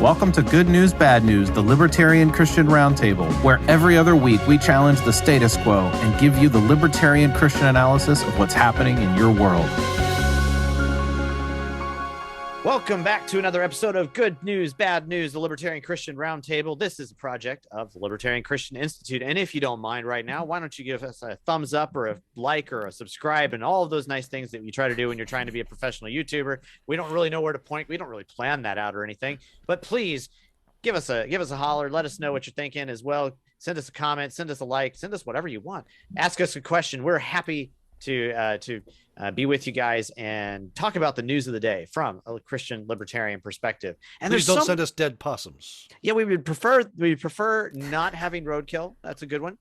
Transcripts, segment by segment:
Welcome to Good News, Bad News, the Libertarian Christian Roundtable, where every other week we challenge the status quo and give you the Libertarian Christian analysis of what's happening in your world. Welcome back to another episode of Good News, Bad News, the Libertarian Christian Roundtable. This is a project of the Libertarian Christian Institute. And if you don't mind right now, why don't you give us a thumbs up or a like or a subscribe and all of those nice things that you try to do when you're trying to be a professional YouTuber. We don't really know where to point. We don't really plan that out or anything. But please give us a holler. Let us know what you're thinking as well. Send us a comment. Send us a like. Send us whatever you want. Ask us a question. We're happy to be with you guys and talk about the news of the day from a Christian libertarian perspective. And please don't send us dead possums. Yeah, we prefer not having roadkill. That's a good one.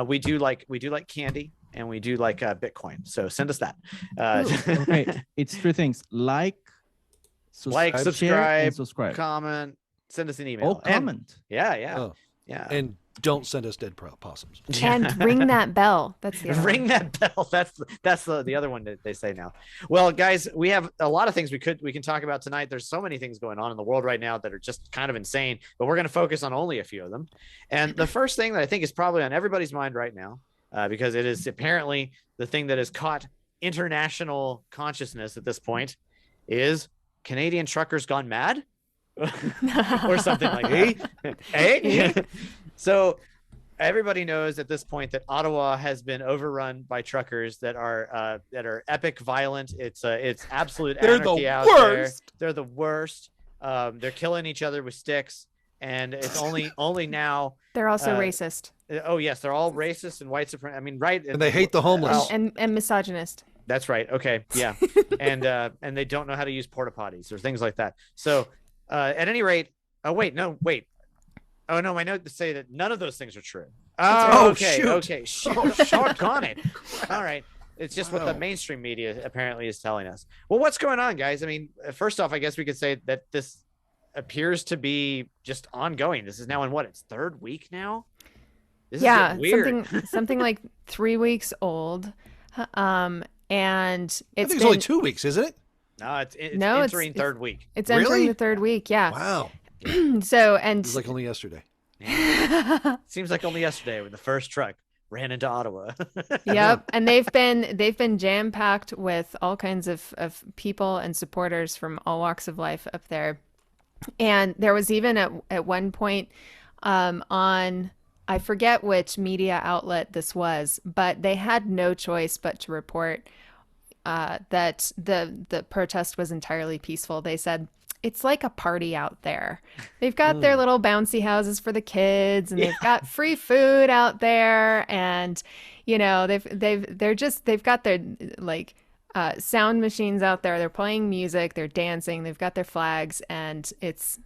We do like candy and we do like Bitcoin. So send us that. Okay, it's three things: like, subscribe, share, and subscribe. Comment, send us an email. Oh, comment. Yeah. And don't send us dead possums. And ring that bell. That's the other ring that bell. That's the other one that they say now. Well, guys, we have a lot of things we can talk about tonight. There's so many things going on in the world right now that are just kind of insane, but we're going to focus on only a few of them. And the first thing that I think is probably on everybody's mind right now, because it is apparently the thing that has caught international consciousness at this point, is Canadian truckers gone mad? Or something like that. Hey? So everybody knows at this point that Ottawa has been overrun by truckers that are epic violent. It's absolute anarchy out there. They're the worst. They're killing each other with sticks, and it's only now. They're also racist. Oh yes, they're all racist and white supremacist. I mean, right? And they hate the homeless and misogynist. That's right. Okay, yeah, and they don't know how to use porta potties or things like that. So at any rate, wait. Oh no, my notes say that none of those things are true. Oh, okay, shoot. okay, short on it. All right, it's just what the mainstream media apparently is telling us. Well, what's going on, guys? I mean, first off, I guess we could say that this appears to be just ongoing. This is now in its third week now. This is weird. something like 3 weeks old, and it's I think it's only 2 weeks, isn't it? No, it's entering third week. It's entering the third week. Yeah. Wow. So and it was like only yesterday. Seems like only yesterday when the first truck ran into Ottawa. Yep, and they've been jam-packed with all kinds of people and supporters from all walks of life up there. And there was even at one point on, I forget which media outlet this was, but they had no choice but to report that the protest was entirely peaceful. They said, it's like a party out there. They've got their little bouncy houses for the kids, and they've got free food out there, and they've got their like sound machines out there. They're playing music, they're dancing, they've got their flags, and it's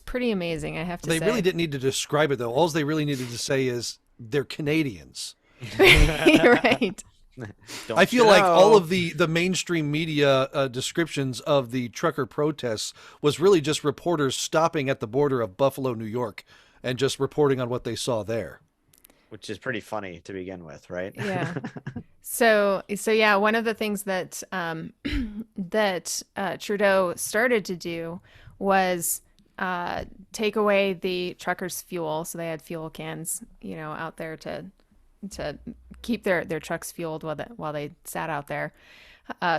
pretty amazing, I have to say. They really didn't need to describe it though. All they really needed to say is they're Canadians. Right. I feel like all of the mainstream media descriptions of the trucker protests was really just reporters stopping at the border of Buffalo, New York, and just reporting on what they saw there. Which is pretty funny to begin with, right? Yeah. So yeah, one of the things that Trudeau started to do was take away the truckers' fuel. So they had fuel cans, out there to keep their trucks fueled while they sat out there.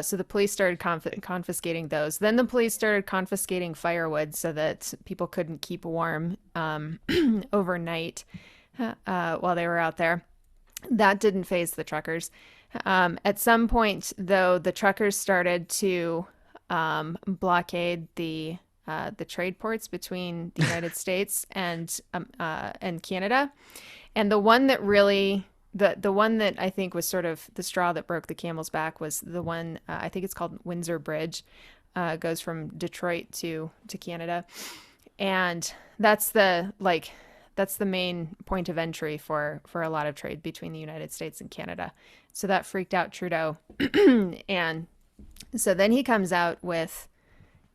So the police started confiscating those. Then the police started confiscating firewood so that people couldn't keep warm overnight while they were out there. That didn't faze the truckers. At some point, though, the truckers started to blockade the trade ports between the United States and Canada. And the one that really, the one that I think was sort of the straw that broke the camel's back was the one, I think it's called Windsor Bridge, goes from Detroit to Canada. And that's the main point of entry for a lot of trade between the United States and Canada. So that freaked out Trudeau. And so then he comes out with,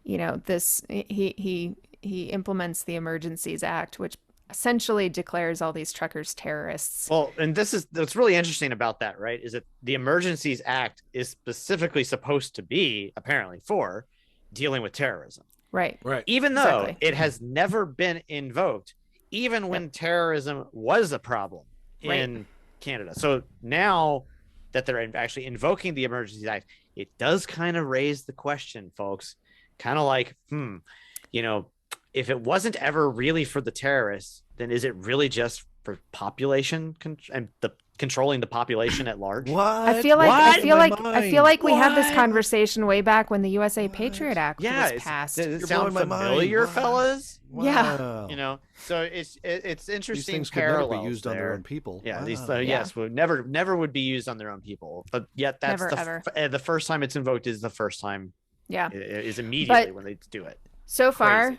this, he implements the Emergencies Act, which essentially declares all these truckers terrorists. Well, and what's really interesting about that, right, is that the Emergencies Act is specifically supposed to be, apparently, for dealing with terrorism. Right. Even though Exactly. it has never been invoked, even when terrorism was a problem in Canada. So now that they're actually invoking the Emergencies Act, it does kind of raise the question, folks, kind of like, you know, if it wasn't ever really for the terrorists, then is it really just for population and the controlling the population at large? What? I feel like we had this conversation way back when the USA Patriot Act was passed. Does it sound familiar, fellas? Yeah. You know, so it's interesting. These things parallels could never be used there. on their own people. Yeah, Wow. these yes, would never would be used on their own people. But yet that's the first time it's invoked is the first time. Yeah, is immediately when they do it. So far,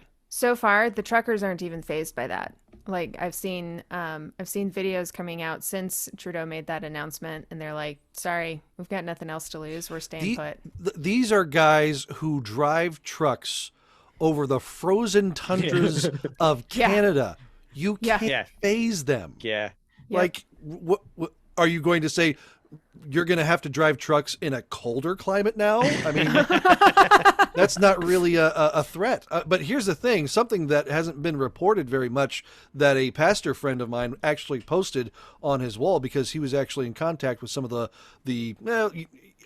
the truckers aren't even fazed by that. Like I've seen videos coming out since Trudeau made that announcement, and they're like, "Sorry, we've got nothing else to lose. We're staying put." These are guys who drive trucks over the frozen tundras of Canada. You can't faze them. Yeah. Like, what are you going to say? You're going to have to drive trucks in a colder climate now? I mean, that's not really a threat. But here's the thing, something that hasn't been reported very much that a pastor friend of mine actually posted on his wall, because he was actually in contact with some of the well,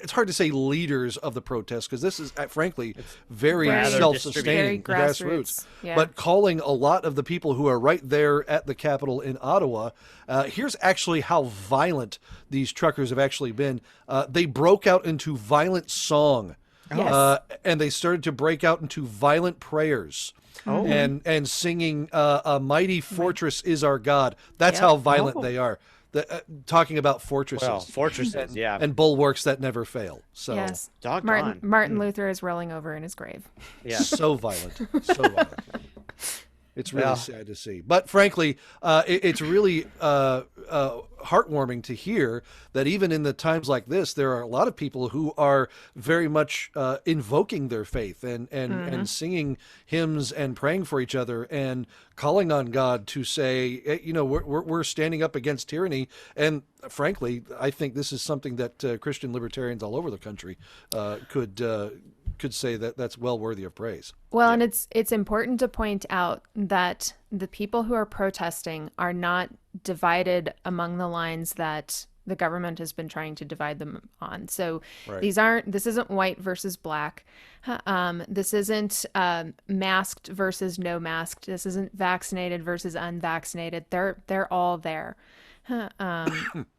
it's hard to say leaders of the protest, because this is frankly very self-sustaining, grassroots. Yeah. But calling a lot of the people who are right there at the Capitol in Ottawa, here's actually how violent these truckers have actually been. They broke out into violent song, and they started to break out into violent prayers. And singing "A Mighty Fortress is Our God." That's how violent they are. Talking about fortresses. Well, fortresses, and bulwarks that never fail. So yes, doggone. Martin Luther is rolling over in his grave. Yeah, so violent, so violent. It's really sad to see. But frankly, it's really heartwarming to hear that even in the times like this, there are a lot of people who are very much invoking their faith and singing hymns and praying for each other and calling on God to say, hey, you know, we're standing up against tyranny. And frankly, I think this is something that Christian libertarians all over the country could say that that's well worthy of praise. Well, and it's important to point out that the people who are protesting are not divided among the lines that the government has been trying to divide them on. So this isn't white versus black. This isn't masked versus no masked. This isn't vaccinated versus unvaccinated. They're all there.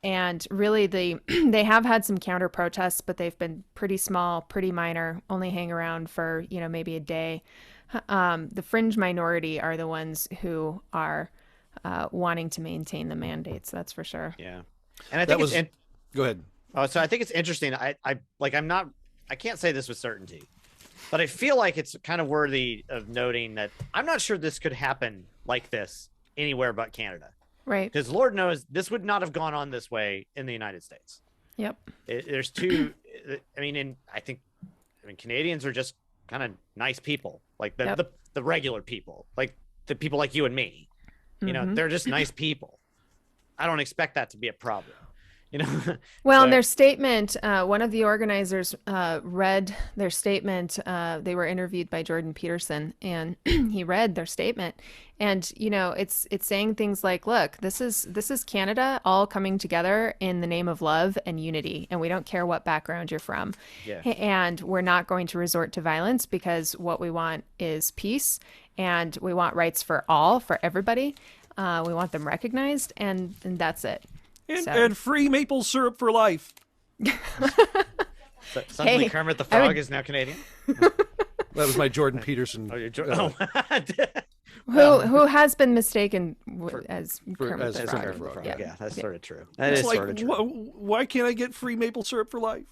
And really they have had some counter protests, but they've been pretty small, pretty minor, only hang around for, maybe a day. The fringe minority are the ones who are wanting to maintain the mandates. That's for sure. Yeah. And I think go ahead. Oh, so I think it's interesting. I can't say this with certainty, but I feel like it's kind of worthy of noting that I'm not sure this could happen like this anywhere but Canada. Right. Because Lord knows this would not have gone on this way in the United States. Yep. There's two. I mean, Canadians are just kind of nice people, like the regular people, like the people like you and me. You know, they're just nice people. I don't expect that to be a problem. Well, in their statement, one of the organizers read their statement. They were interviewed by Jordan Peterson, and he read their statement. And it's saying things like, "Look, this is Canada all coming together in the name of love and unity, and we don't care what background you're from, and we're not going to resort to violence because what we want is peace, and we want rights for all, for everybody. We want them recognized, and that's it." And free maple syrup for life. Suddenly Kermit the Frog is now Canadian. That was my Jordan Peterson. Who has been mistaken as Kermit the Frog. Yeah, that's sort of true. That is sort of true. Why can't I get free maple syrup for life?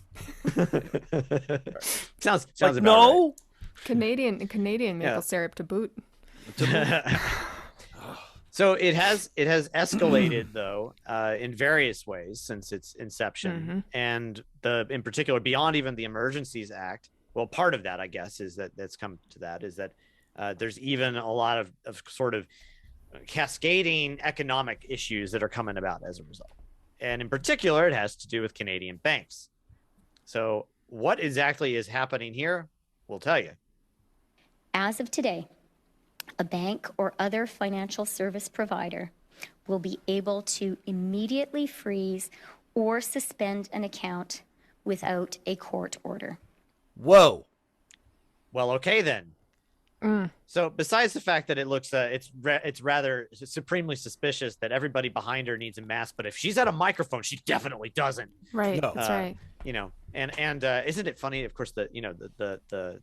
sounds like, about no. Right. Canadian maple syrup to boot. So it has escalated though in various ways since its inception, and in particular beyond even the Emergencies Act. Well, part of that, I guess, is that's come to that is that there's even a lot of sort of cascading economic issues that are coming about as a result, and in particular, it has to do with Canadian banks. So what exactly is happening here? We'll tell you. As of today, a bank or other financial service provider will be able to immediately freeze or suspend an account without a court order. Whoa. Well, okay then. So besides the fact that it looks it's rather supremely suspicious that everybody behind her needs a mask, but if she's at a microphone, she definitely doesn't. Right. No. That's right. You know, and isn't it funny? Of course, the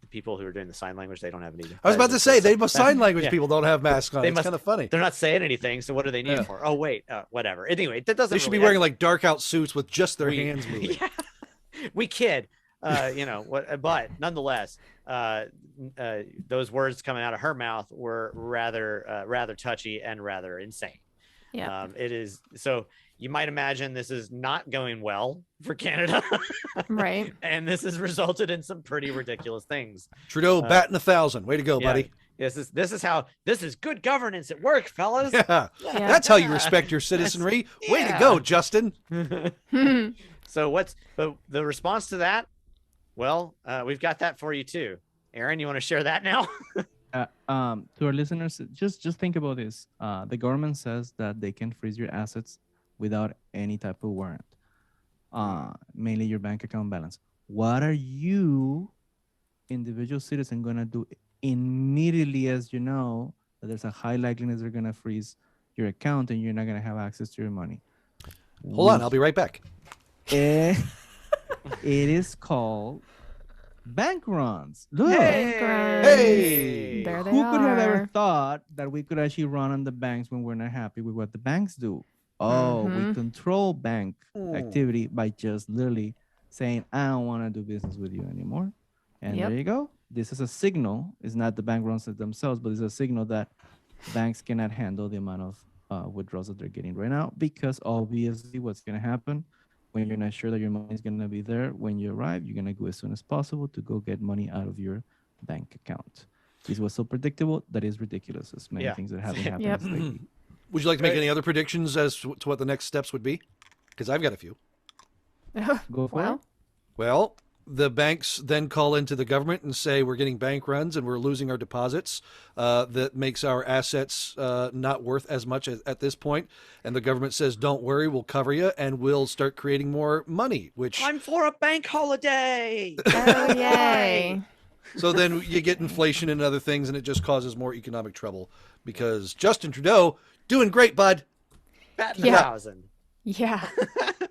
people who are doing the sign language, they don't have it either. I was about to say, sign language yeah. people don't have masks on. It's kind of funny. They're not saying anything, so what do they need it for? Oh wait, whatever. Anyway, that doesn't. They should be wearing like dark out suits with just their hands moving. Yeah, we kid. You know what? But nonetheless, those words coming out of her mouth were rather touchy and rather insane. Yeah. It is so. You might imagine this is not going well for Canada. Right. And this has resulted in some pretty ridiculous things. Trudeau batting 1,000. Way to go, yeah. buddy. This is good governance at work, fellas. Yeah. That's how you respect your citizenry. Way to go, Justin. So but the response to that? Well, we've got that for you too. Aaron, you want to share that now? To our listeners, just think about this. The government says that they can freeze your assets without any type of warrant, mainly your bank account balance. What are you, individual citizen, going to do immediately as you know that there's a high likeliness they're going to freeze your account and you're not going to have access to your money? Hold on, I'll be right back. It is called bank runs. Look. Bank runs. Hey! There they Who are. could have ever thought that we could actually run on the banks when we're not happy with what the banks do? Oh, we control bank activity by just literally saying, I don't want to do business with you anymore. And there you go. This is a signal. It's not the bank runs it themselves, but it's a signal that banks cannot handle the amount of withdrawals that they're getting right now, because obviously what's going to happen when you're not sure that your money is going to be there when you arrive, you're going to go as soon as possible to go get money out of your bank account. This was so predictable that is ridiculous. There's many things that haven't happened lately. Would you like to make any other predictions as to what the next steps would be? Because I've got a few. Go for it. Well, the banks then call into the government and say we're getting bank runs and we're losing our deposits. That makes our assets not worth as much at this point. And the government says, don't worry, we'll cover you and we'll start creating more money. Which Time for a bank holiday. Oh, yay. So then you get inflation and other things, and it just causes more economic trouble because Justin Trudeau doing great, bud. Batting 1,000. Yeah.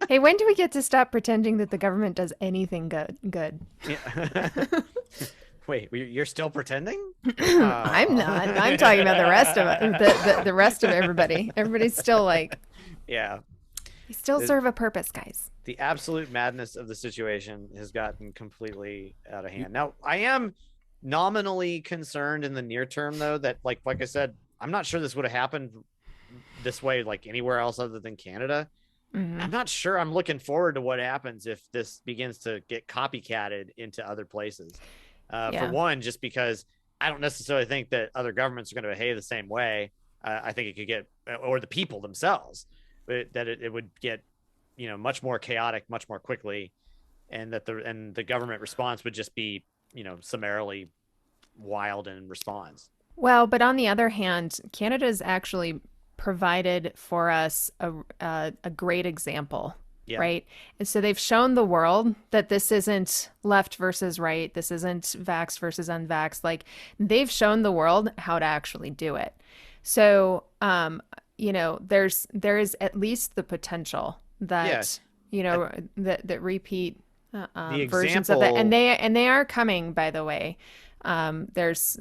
Hey, when do we get to stop pretending that the government does anything good? Yeah. Wait, you're still pretending? I'm not. I'm talking about the rest of it. The rest of everybody. Everybody's still like. Yeah. They still serve a purpose, guys. The absolute madness of the situation has gotten completely out of hand. Now, I am nominally concerned in the near term, though, that like I said, I'm not sure this would have happened this way like anywhere else other than Canada. I'm not sure I'm looking forward to what happens if this begins to get copycatted into other places. For one, just because I don't necessarily think that other governments are going to behave the same way. I think it could get, or the people themselves, that it would get, much more chaotic, much more quickly, and that the government response would just be, summarily wild in response. Well, but on the other hand, Canada's actually provided for us a great example, right? And so they've shown the world that this isn't left versus right. This isn't vax versus unvaxxed. Like, they've shown the world how to actually do it. So, there is at least the potential that, that repeat versions of that. And they are coming, by the way. There's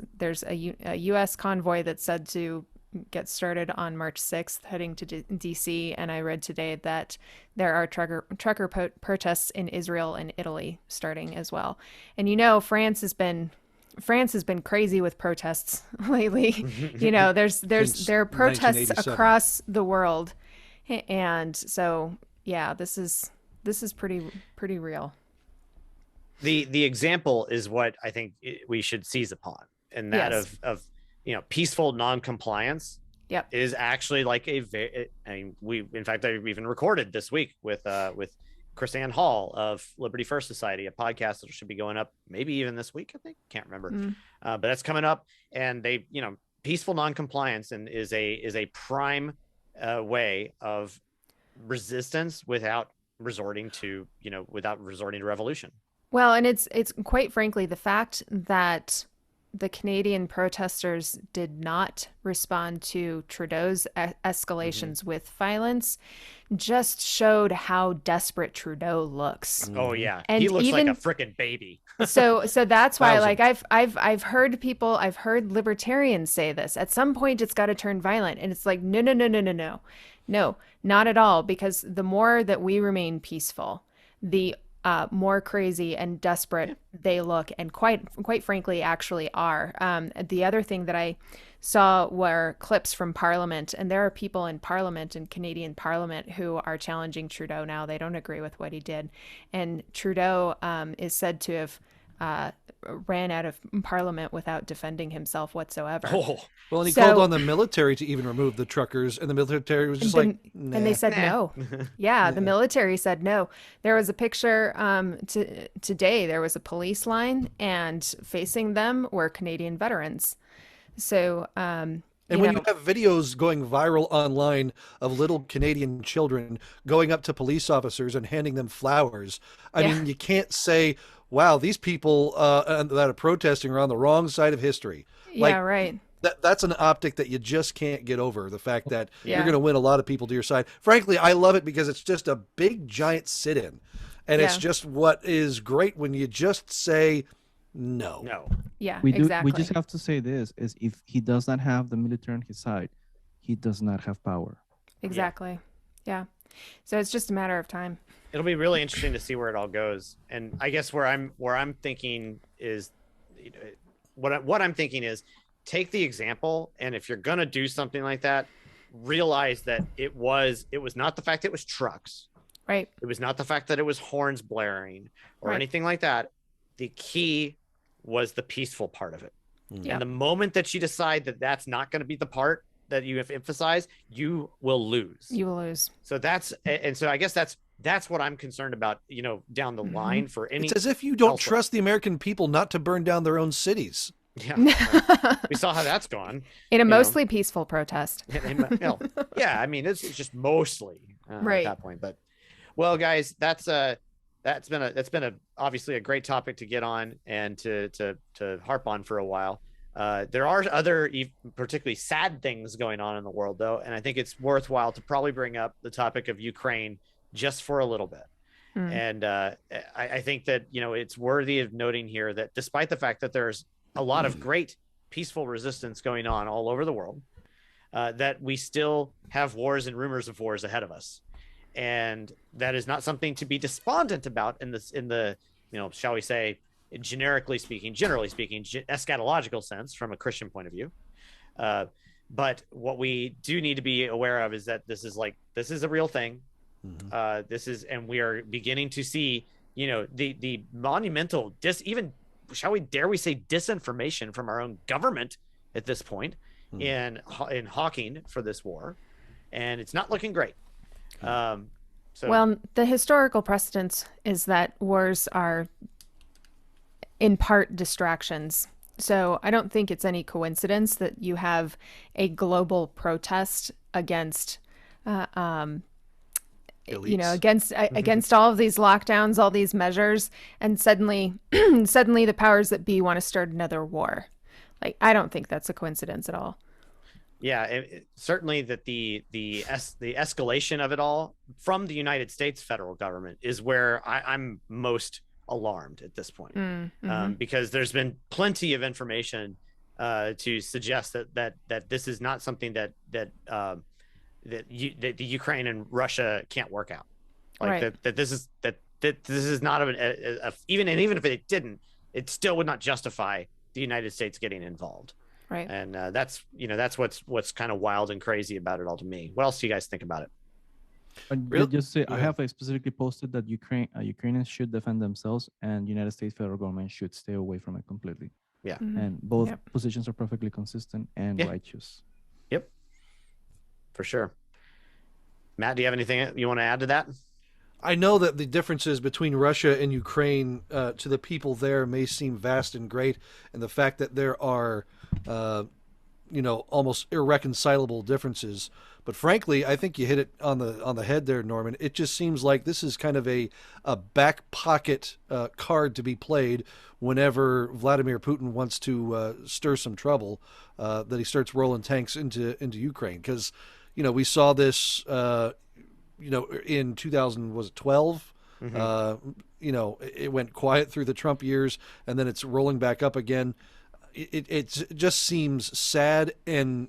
a U.S. convoy that's said to get started on March 6th, heading to D.C. And I read today that there are trucker protests in Israel and Italy starting as well. And France has been crazy with protests lately. There are protests across the world, and so this is pretty real. The example is what I think we should seize upon, and that of peaceful non-compliance is actually like I've even recorded this week with Chrisanne Hall of Liberty First Society, a podcast that should be going up maybe even this week, I think. Can't remember. But that's coming up. And they, peaceful noncompliance and is a prime way of resistance without resorting to revolution. Well, and it's quite frankly, the fact that the Canadian protesters did not respond to Trudeau's escalations with violence just showed how desperate Trudeau looks. Oh yeah, and he looks like a freaking baby. so that's why, like, I've heard libertarians say this. At some point, it's got to turn violent, and it's like no, not at all. Because the more that we remain peaceful, the more crazy and desperate they look, and quite frankly actually are. The other thing that I saw were clips from Parliament, and there are people in Parliament, in Canadian Parliament, who are challenging Trudeau now. They don't agree with what he did, and Trudeau is said to have ran out of Parliament without defending himself whatsoever. Well, and he called on the military to even remove the truckers, and the military was just nah. And they said no. Yeah, the military said no. There was a picture today. There was a police line, and facing them were Canadian veterans. So, and when you have videos going viral online of little Canadian children going up to police officers and handing them flowers, I mean, you can't say, wow, these people that are protesting are on the wrong side of history. Yeah, right. That's an optic that you just can't get over, the fact that you're going to win a lot of people to your side. Frankly, I love it because it's just a big, giant sit-in. And it's just what is great when you just say no. Yeah, We exactly. just have to say this, is if he does not have the military on his side, he does not have power. Exactly. Yeah. So it's just a matter of time. It'll be really interesting to see where it all goes. And I guess where I'm thinking is, what I'm thinking is, take the example, and if you're gonna do something like that, realize that it was not the fact it was trucks, right? It was not the fact that it was horns blaring or anything like that. The key was the peaceful part of it. And the moment that you decide that that's not going to be the part that you have emphasized, you will lose. So I guess that's what I'm concerned about, down the line for any. It's as if you don't trust the American people not to burn down their own cities. Yeah, we saw how that's gone in a mostly peaceful protest. Yeah, I mean, it's just mostly at that point. But well, guys, that's been obviously a great topic to get on and to harp on for a while. There are other particularly sad things going on in the world, though, and I think it's worthwhile to probably bring up the topic of Ukraine just for a little bit. And I think that it's worthy of noting here that despite the fact that there's a lot of great peaceful resistance going on all over the world, that we still have wars and rumors of wars ahead of us. And that is not something to be despondent about in the shall we say, generally speaking, eschatological sense from a Christian point of view. But what we do need to be aware of is that this is a real thing. And we are beginning to see, the monumental dare we say disinformation from our own government at this point in hawking for this war, and it's not looking great. Well, the historical precedence is that wars are in part distractions. So I don't think it's any coincidence that you have a global protest against against all of these lockdowns, all these measures, and suddenly the powers that be want to start another war. Like, I don't think that's a coincidence at all. Yeah, certainly that the escalation of it all from the United States federal government is where I'm most alarmed at this point, because there's been plenty of information to suggest that this is not something that the Ukraine and Russia can't work out, that this is not even if it didn't, it still would not justify the United States getting involved. Right. And that's what's kind of wild and crazy about it all to me. What else do you guys think about it? Just say, I have specifically posted that Ukrainians should defend themselves, and United States federal government should stay away from it completely. Yeah. And both positions are perfectly consistent and righteous. Yep. For sure. Matt, do you have anything you want to add to that? I know that the differences between Russia and Ukraine to the people there may seem vast and great, and the fact that there are, almost irreconcilable differences. But frankly, I think you hit it on the head there, Norman. It just seems like this is kind of a back pocket card to be played whenever Vladimir Putin wants to stir some trouble, that he starts rolling tanks into Ukraine. Because, we saw this, in 2012. It went quiet through the Trump years, and then it's rolling back up again. It just seems sad and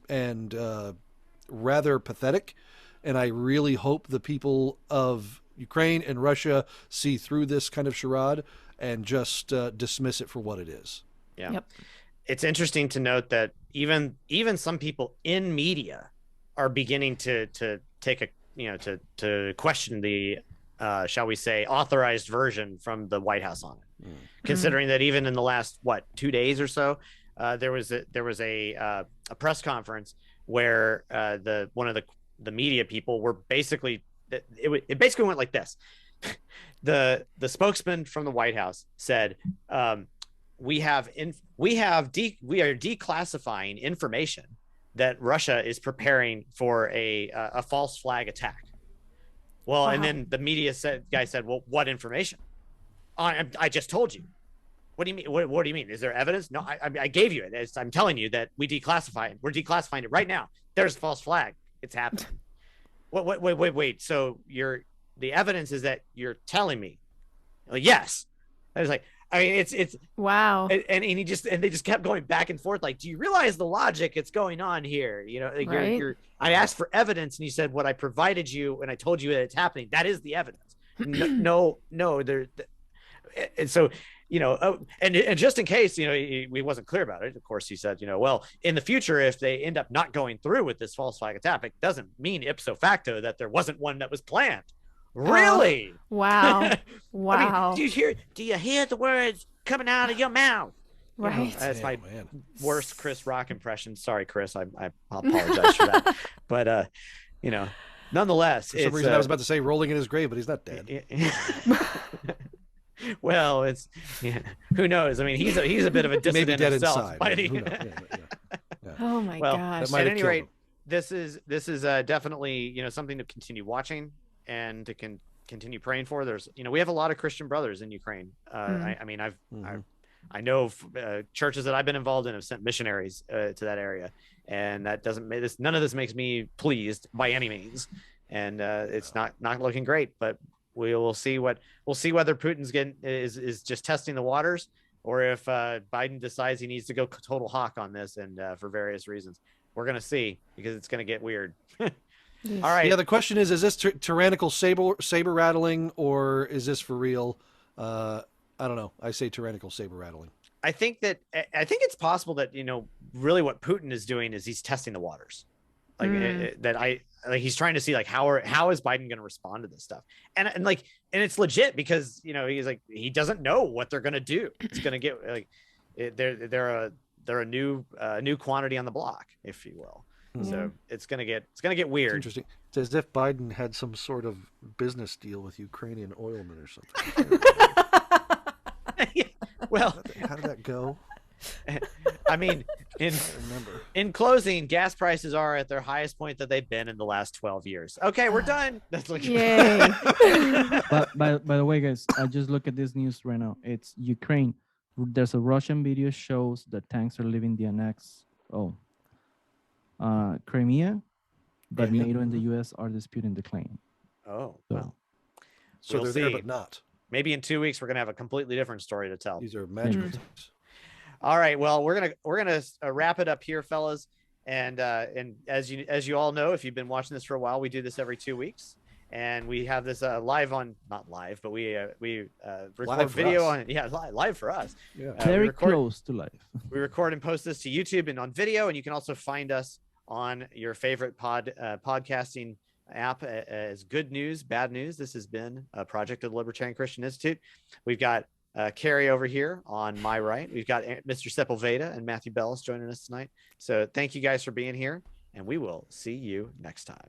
rather pathetic, and I really hope the people of Ukraine and Russia see through this kind of charade and just dismiss it for what it is. Yeah. Yep. It's interesting to note that even some people in media are beginning to take a to question the shall we say authorized version from the White House on it, considering that even in the last 2 days or so, there was a press conference where one of the media people were basically it basically went like this. The spokesman from the White House said, we are declassifying information that Russia is preparing for a false flag attack. Well, and then the media guy said, well, what information? I just told you. What do you mean? What do you mean? Is there evidence? No, I gave you it. I'm telling you that we're declassifying it right now. There's a false flag. It's happening. Wait. So the evidence is that you're telling me? Like, yes. I was like, it's wow. And they just kept going back and forth. Like, do you realize the logic it's going on here? Right? I asked for evidence, and you said what I provided you, and I told you that it's happening. That is the evidence. No. And so, and just in case, we wasn't clear about it. Of course, he said, well, in the future, if they end up not going through with this false flag attack, it doesn't mean ipso facto that there wasn't one that was planned. Really? Wow. Wow. I mean, do you hear the words coming out of your mouth? Right. That's my worst Chris Rock impression. Sorry, Chris. I apologize for that. But, nonetheless. For some reason, I was about to say rolling in his grave, but he's not dead. Well, who knows? I mean, he's a bit of a dissident dead himself. inside. Yeah. Oh my gosh. At any rate, this is definitely something to continue watching and to continue praying for. There's we have a lot of Christian brothers in Ukraine. I know churches that I've been involved in have sent missionaries to that area, and that doesn't make this. None of this makes me pleased by any means, and it's not looking great. But we'll see whether Putin's is just testing the waters, or if Biden decides he needs to go total hawk on this, and for various reasons. We're gonna see, because it's gonna get weird. All right. Yeah, the question is this tyrannical saber rattling, or is this for real? I don't know. I say tyrannical saber rattling. I think it's possible that really what Putin is doing is he's testing the waters, he's trying to see how is Biden going to respond to this stuff, and it's legit, because he's like, he doesn't know what they're going to do. It's going to get they're a new quantity on the block, if you will. So it's gonna get weird. It's interesting. It's as if Biden had some sort of business deal with Ukrainian oilmen or something. Well, how did that go? I mean, in closing, gas prices are at their highest point that they've been in the last 12 years. Okay, we're done. That's like Yay. But by the way, guys, I just look at this news right now. It's Ukraine. There's a Russian video shows that tanks are leaving the annexed Crimea, but NATO and the U.S. are disputing the claim. Oh, So, well. So We'll they're there, see. but not. Maybe in 2 weeks we're gonna have a completely different story to tell. These are magical tanks. All right, well, we're gonna wrap it up here, fellas. And as you all know, if you've been watching this for a while, we do this every 2 weeks, and we have this live on, not live, but we record Live for video us. on live for us. Yeah. very close to life. We record and post this to YouTube and on video, and you can also find us on your favorite podcasting app as Good News, Bad News. This has been a project of the Libertarian Christian Institute. We've got Carrie over here on my right. We've got Mr. Sepulveda and Matthew Bellis joining us tonight. So thank you guys for being here, and we will see you next time.